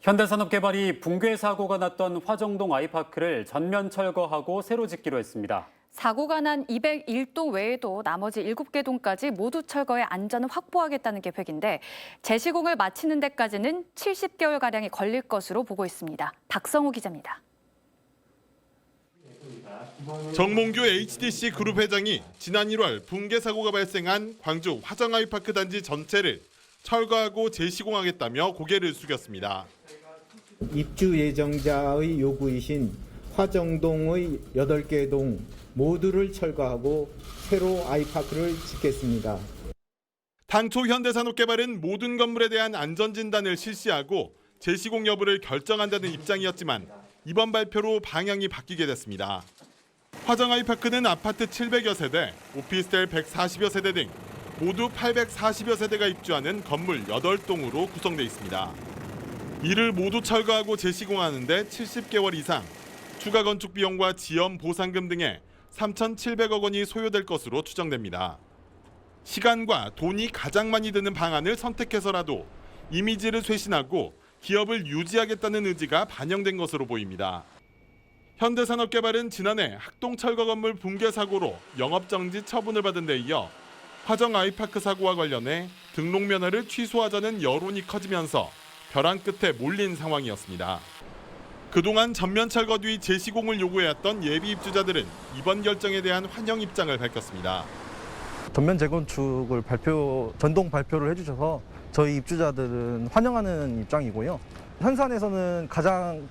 현대산업개발이 붕괴 사고가 났던 화정동 아이파크를 전면 철거하고 새로 짓기로 했습니다. 사고가 난 201동 외에도 나머지 7개 동까지 모두 철거해 안전을 확보하겠다는 계획인데 재시공을 마치는 데까지는 70개월가량이 걸릴 것으로 보고 있습니다. 박성우 기자입니다. 정몽규 HDC 그룹 회장이 지난 1월 붕괴 사고가 발생한 광주 화정 아이파크 단지 전체를 철거하고 재시공하겠다며 고개를 숙였습니다. 입주 예정자의 요구이신 화정동의 8개 동 모두를 철거하고 새로 아이파크를 짓겠습니다. 당초 현대산업개발은 모든 건물에 대한 안전진단을 실시하고 재시공 여부를 결정한다는 입장이었지만 이번 발표로 방향이 바뀌게 됐습니다. 화정 아이파크는 아파트 700여 세대, 오피스텔 140여 세대 등 모두 840여 세대가 입주하는 건물 8동으로 구성돼 있습니다. 이를 모두 철거하고 재시공하는데 70개월 이상, 추가 건축 비용과 지연 보상금 등의 3,700억 원이 소요될 것으로 추정됩니다. 시간과 돈이 가장 많이 드는 방안을 선택해서라도 이미지를 쇄신하고 기업을 유지하겠다는 의지가 반영된 것으로 보입니다. 현대산업개발은 지난해 학동 철거 건물 붕괴 사고로 영업정지 처분을 받은 데 이어 화정 아이파크 사고와 관련해 등록 면허를 취소하자는 여론이 커지면서 벼랑 끝에 몰린 상황이었습니다. 그동안 전면 철거 뒤 재시공을 요구해왔던 예비 입주자들은 이번 결정에 대한 환영 입장을 밝혔습니다. 전면 재건축을 전동 발표를 해주셔서 저희 입주자들은 환영하는 입장이고요. 현산에서는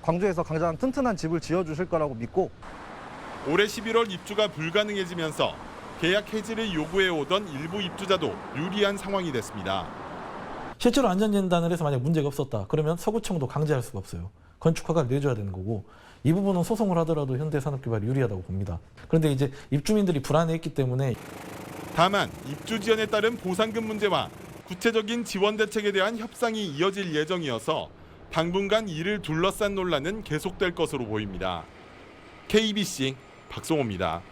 광주에서 가장 튼튼한 집을 지어주실 거라고 믿고 올해 11월 입주가 불가능해지면서 계약 해지를 요구해오던 일부 입주자도 유리한 상황이 됐습니다. 실제로 안전진단을 해서 만약 문제가 없었다. 그러면 서구청도 강제할 수가 없어요. 건축허가를 내줘야 되는 거고 이 부분은 소송을 하더라도 현대산업개발이 유리하다고 봅니다. 그런데 이제 입주민들이 불안해했기 때문에 다만 입주 지연에 따른 보상금 문제와 구체적인 지원 대책에 대한 협상이 이어질 예정이어서 당분간 이를 둘러싼 논란은 계속될 것으로 보입니다. KBC 박성호입니다.